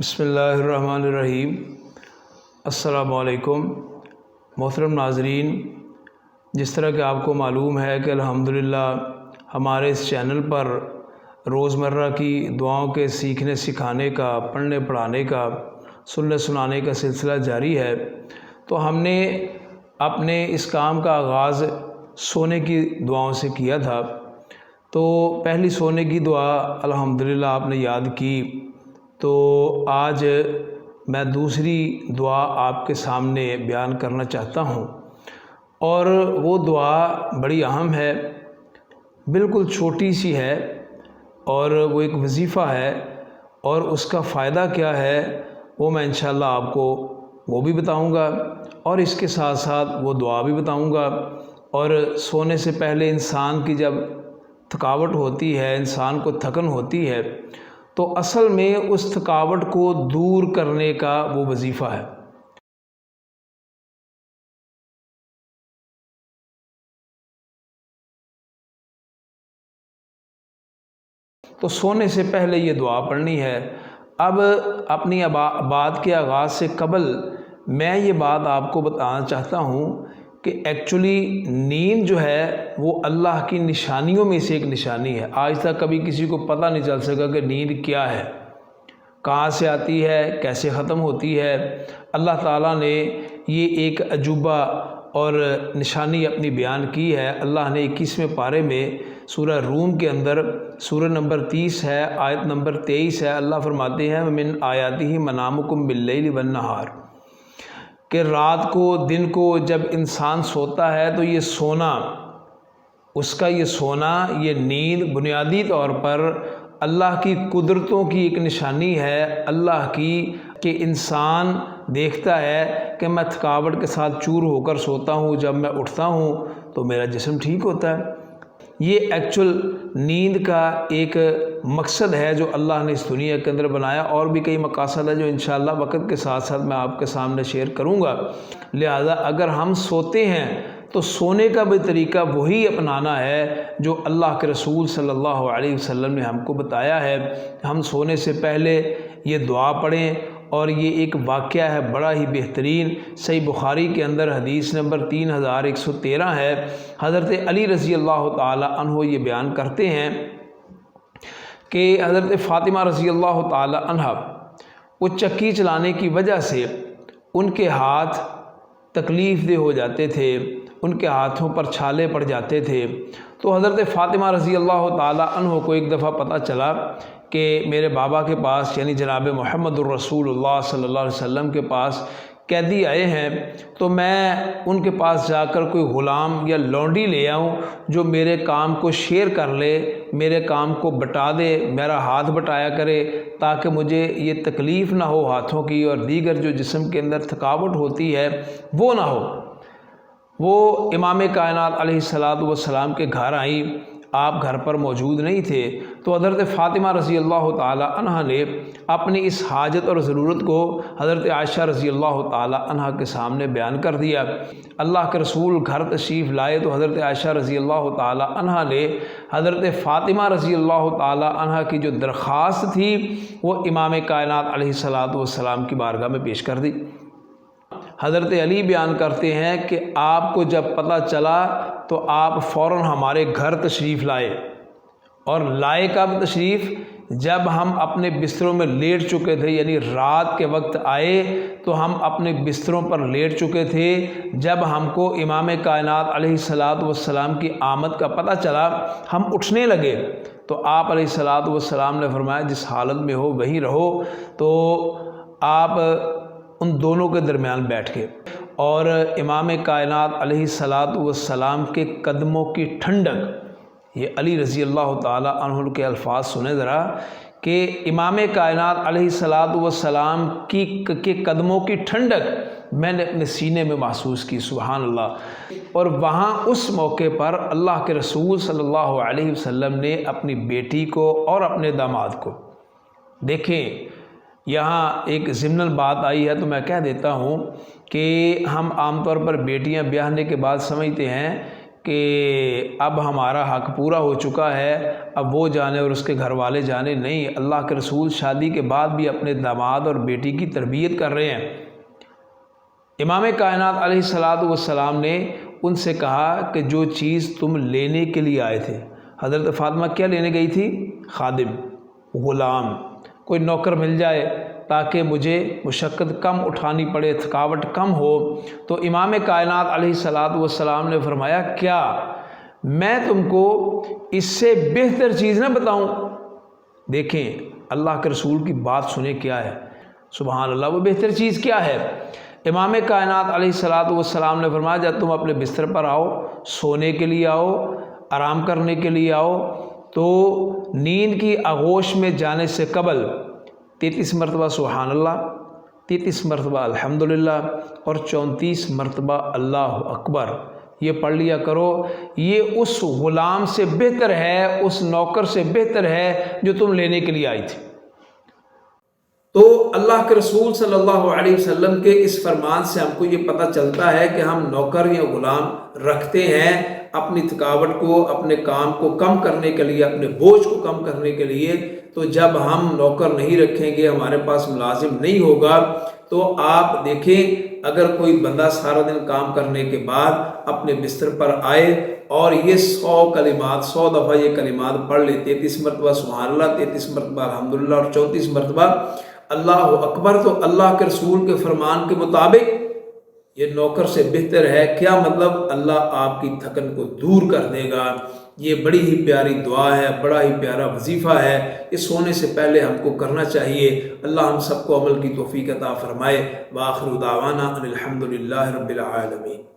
بسم اللہ الرحمن الرحیم۔ السلام علیکم محترم ناظرین، جس طرح کہ آپ کو معلوم ہے کہ الحمدللہ ہمارے اس چینل پر روزمرہ کی دعاؤں کے سیکھنے سکھانے کا، پڑھنے پڑھانے کا، سننے سنانے کا سلسلہ جاری ہے۔ تو ہم نے اپنے اس کام کا آغاز سونے کی دعاؤں سے کیا تھا۔ تو پہلی سونے کی دعا الحمدللہ آپ نے یاد کی، تو آج میں دوسری دعا آپ کے سامنے بیان کرنا چاہتا ہوں، اور وہ دعا بڑی اہم ہے، بالکل چھوٹی سی ہے، اور وہ ایک وظیفہ ہے، اور اس کا فائدہ کیا ہے وہ میں انشاءاللہ آپ کو وہ بھی بتاؤں گا، اور اس کے ساتھ ساتھ وہ دعا بھی بتاؤں گا۔ اور سونے سے پہلے انسان کی جب تھکاوٹ ہوتی ہے، انسان کو تھکن ہوتی ہے، تو اصل میں اس تھکاوٹ کو دور کرنے کا وہ وظیفہ ہے۔ تو سونے سے پہلے یہ دعا پڑھنی ہے۔ اب اپنی بات کے آغاز سے قبل میں یہ بات آپ کو بتانا چاہتا ہوں کہ ایکچولی نیند جو ہے وہ اللہ کی نشانیوں میں سے ایک نشانی ہے۔ آج تک کبھی کسی کو پتہ نہیں چل سکا کہ نیند کیا ہے، کہاں سے آتی ہے، کیسے ختم ہوتی ہے۔ اللہ تعالیٰ نے یہ ایک عجوبہ اور نشانی اپنی بیان کی ہے۔ اللہ نے 21ویں پارے میں سورہ روم کے اندر سورہ نمبر 30 ہے، آیت نمبر 23 ہے، اللہ فرماتے ہیں وَمِنْ آیَاتِهِ مَنَامُكُمْ بِاللَّيْلِ وَالنَّهَارِ، کہ رات کو، دن کو جب انسان سوتا ہے تو یہ سونا، اس کا یہ سونا، یہ نیند بنیادی طور پر اللہ کی قدرتوں کی ایک نشانی ہے، اللہ کی، کہ انسان دیکھتا ہے کہ میں تھکاوٹ کے ساتھ چور ہو کر سوتا ہوں، جب میں اٹھتا ہوں تو میرا جسم ٹھیک ہوتا ہے۔ یہ ایکچول نیند کا ایک مقصد ہے جو اللہ نے اس دنیا کے اندر بنایا، اور بھی کئی مقاصد ہیں جو انشاءاللہ وقت کے ساتھ ساتھ میں آپ کے سامنے شیئر کروں گا۔ لہذا اگر ہم سوتے ہیں تو سونے کا بھی طریقہ وہی اپنانا ہے جو اللہ کے رسول صلی اللہ علیہ وسلم نے ہم کو بتایا ہے۔ ہم سونے سے پہلے یہ دعا پڑھیں، اور یہ ایک واقعہ ہے بڑا ہی بہترین، صحیح بخاری کے اندر حدیث نمبر 3113 ہے۔ حضرت علی رضی اللہ تعالی عنہ یہ بیان کرتے ہیں کہ حضرت فاطمہ رضی اللہ تعالی عنہ وہ چکی چلانے کی وجہ سے ان کے ہاتھ تکلیف دہ ہو جاتے تھے، ان کے ہاتھوں پر چھالے پڑ جاتے تھے۔ تو حضرت فاطمہ رضی اللہ تعالی عنہ کو ایک دفعہ پتہ چلا کہ میرے بابا کے پاس، یعنی جناب محمد الرسول اللہ صلی اللہ علیہ وسلم کے پاس قیدی آئے ہیں، تو میں ان کے پاس جا کر کوئی غلام یا لونڈی لے آؤں جو میرے کام کو شیئر کر لے، میرے کام کو بٹا دے، میرا ہاتھ بٹایا کرے، تاکہ مجھے یہ تکلیف نہ ہو ہاتھوں کی، اور دیگر جو جسم کے اندر تھکاوٹ ہوتی ہے وہ نہ ہو۔ وہ امام کائنات علیہ السلام کے گھر آئیں، آپ گھر پر موجود نہیں تھے، تو حضرت فاطمہ رضی اللہ تعالی عنہ نے اپنی اس حاجت اور ضرورت کو حضرت عائشہ رضی اللہ تعالی عنہ کے سامنے بیان کر دیا۔ اللہ کے رسول گھر تشریف لائے تو حضرت عائشہ رضی اللہ تعالی عنہ نے حضرت فاطمہ رضی اللہ تعالی عنہ کی جو درخواست تھی وہ امام کائنات علیہ السلام کی بارگاہ میں پیش کر دی۔ حضرت علی بیان کرتے ہیں کہ آپ کو جب پتہ چلا تو آپ فوراً ہمارے گھر تشریف لائے، اور لائے کب تشریف؟ جب ہم اپنے بستروں میں لیٹ چکے تھے، یعنی رات کے وقت آئے تو ہم اپنے بستروں پر لیٹ چکے تھے۔ جب ہم کو امام کائنات علیہ السلام کی آمد کا پتہ چلا، ہم اٹھنے لگے تو آپ علیہ السلام نے فرمایا جس حالت میں ہو وہیں رہو۔ تو آپ ان دونوں کے درمیان بیٹھ گئے، اور امام کائنات علیہ السلام کے قدموں کی ٹھنڈک، یہ علی رضی اللہ تعالی عنہ کے الفاظ سنیں ذرا، کہ امام کائنات علیہ السلام کے قدموں کی ٹھنڈک میں نے اپنے سینے میں محسوس کی، سبحان اللہ۔ اور وہاں اس موقع پر اللہ کے رسول صلی اللہ علیہ وسلم نے اپنی بیٹی کو اور اپنے داماد کو، دیکھیں یہاں ایک ضمناً بات آئی ہے تو میں کہہ دیتا ہوں کہ ہم عام طور پر بیٹیاں بیاہنے کے بعد سمجھتے ہیں کہ اب ہمارا حق پورا ہو چکا ہے، اب وہ جانے اور اس کے گھر والے جانے نہیں، اللہ کے رسول شادی کے بعد بھی اپنے داماد اور بیٹی کی تربیت کر رہے ہیں۔ امام کائنات علیہ الصلوۃ والسلام نے ان سے کہا کہ جو چیز تم لینے کے لیے آئے تھے، حضرت فاطمہ کیا لینے گئی تھی؟ خادم، غلام، کوئی نوکر مل جائے تاکہ مجھے مشقت کم اٹھانی پڑے، تھکاوٹ کم ہو۔ تو امام کائنات علیہ الصلوۃ والسلام نے فرمایا کیا میں تم کو اس سے بہتر چیز نہ بتاؤں؟ دیکھیں اللہ کے رسول کی بات سنیں کیا ہے، سبحان اللہ، وہ بہتر چیز کیا ہے؟ امام کائنات علیہ الصلوۃ والسلام نے فرمایا جب تم اپنے بستر پر آؤ، سونے کے لیے آؤ، آرام کرنے کے لیے آؤ، تو نیند کی آغوش میں جانے سے قبل 33 مرتبہ سبحان اللہ، 33 مرتبہ الحمدللہ اور 34 مرتبہ اللہ اکبر یہ پڑھ لیا کرو۔ یہ اس غلام سے بہتر ہے، اس نوکر سے بہتر ہے جو تم لینے کے لیے آئی تھی۔ تو اللہ کے رسول صلی اللہ علیہ وسلم کے اس فرمان سے ہم کو یہ پتہ چلتا ہے کہ ہم نوکر یا غلام رکھتے ہیں اپنی تھکاوٹ کو، اپنے کام کو کم کرنے کے لیے، اپنے بوجھ کو کم کرنے کے لیے۔ تو جب ہم نوکر نہیں رکھیں گے، ہمارے پاس ملازم نہیں ہوگا، تو آپ دیکھیں اگر کوئی بندہ سارا دن کام کرنے کے بعد اپنے بستر پر آئے اور یہ 100 کلمات، 100 دفعہ یہ کلمات پڑھ لے، 33 مرتبہ سبحان اللہ، 33 مرتبہ الحمدللہ اور 34 مرتبہ اللہ اکبر، تو اللہ کے رسول کے فرمان کے مطابق یہ نوکر سے بہتر ہے۔ کیا مطلب؟ اللہ آپ کی تھکن کو دور کر دے گا۔ یہ بڑی ہی پیاری دعا ہے، بڑا ہی پیارا وظیفہ ہے، یہ سونے سے پہلے ہم کو کرنا چاہیے۔ اللہ ہم سب کو عمل کی توفیق عطا فرمائے۔ وآخر دعوانا ان الحمد للہ رب العالمین۔